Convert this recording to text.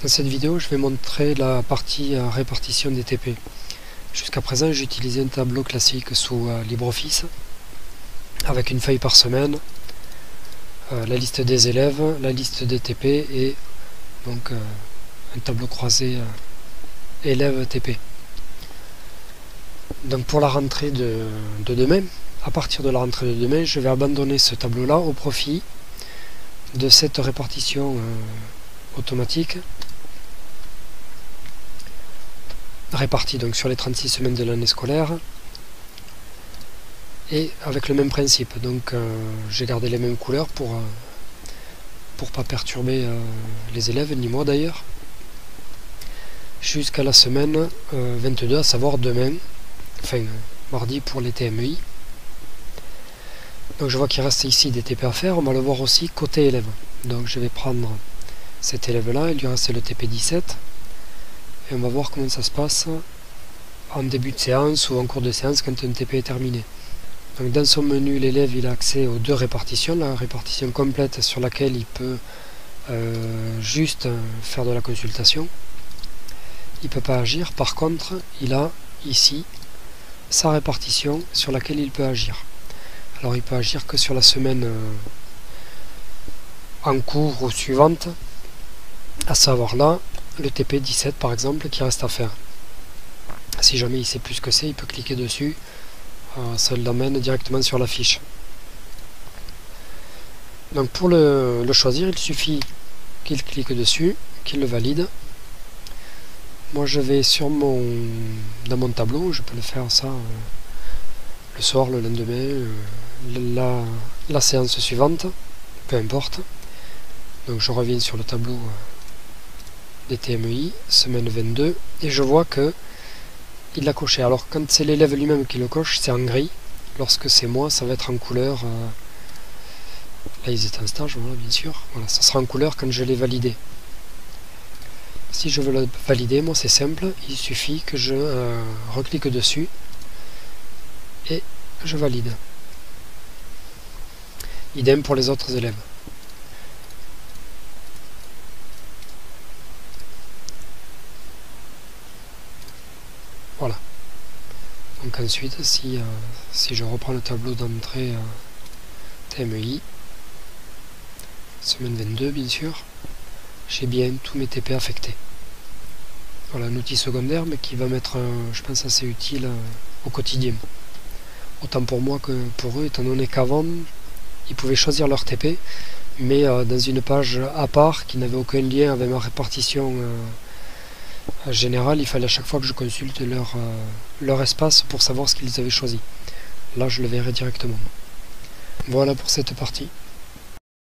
Dans cette vidéo, je vais montrer la partie répartition des TP. Jusqu'à présent, j'ai utilisé un tableau classique sous LibreOffice avec une feuille par semaine, la liste des élèves, la liste des TP et donc un tableau croisé élèves TP. Donc pour la rentrée de demain, à partir de la rentrée de demain, je vais abandonner ce tableau-là au profit de cette répartition automatique répartie donc sur les 36 semaines de l'année scolaire et avec le même principe. Donc j'ai gardé les mêmes couleurs pour pas perturber les élèves, ni moi d'ailleurs, jusqu'à la semaine 22, à savoir demain, enfin mardi pour les TMEI. Donc je vois qu'il reste ici des TP à faire, on va le voir aussi côté élève. Donc je vais prendre cet élève là, il lui reste le TP 17 et on va voir comment ça se passe en début de séance ou en cours de séance quand un TP est terminé. Donc dans son menu, l'élève il a accès aux deux répartitions, la répartition complète sur laquelle il peut juste faire de la consultation. Il ne peut pas agir, par contre il a ici sa répartition sur laquelle il peut agir. Alors il peut agir que sur la semaine en cours ou suivante, à savoir là le TP 17 par exemple qui reste à faire. Si jamais il sait plus ce que c'est, il peut cliquer dessus, ça l'amène directement sur la fiche. Donc pour le choisir, il suffit qu'il clique dessus, qu'il le valide. Moi je vais dans mon tableau, je peux le faire ça le soir, le lendemain, la séance suivante, peu importe. Donc je reviens sur le tableau des TMEI, semaine 22, et je vois que il l'a coché. Alors quand c'est l'élève lui-même qui le coche, c'est en gris. Lorsque c'est moi, ça va être en couleur. Là ils étaient en stage, voilà, bien sûr. Voilà, ça sera en couleur quand je l'ai validé. Si je veux le valider, moi c'est simple, il suffit que je reclique dessus et je valide. Idem pour les autres élèves. Voilà. Donc ensuite, si je reprends le tableau d'entrée TMEI, semaine 22 bien sûr, j'ai bien tous mes TP affectés. Voilà un outil secondaire mais qui va m'être, je pense, assez utile au quotidien. Autant pour moi que pour eux, étant donné qu'avant, ils pouvaient choisir leur TP, mais dans une page à part qui n'avait aucun lien avec ma répartition générale, il fallait à chaque fois que je consulte leur espace pour savoir ce qu'ils avaient choisi. Là, je le verrai directement. Voilà pour cette partie.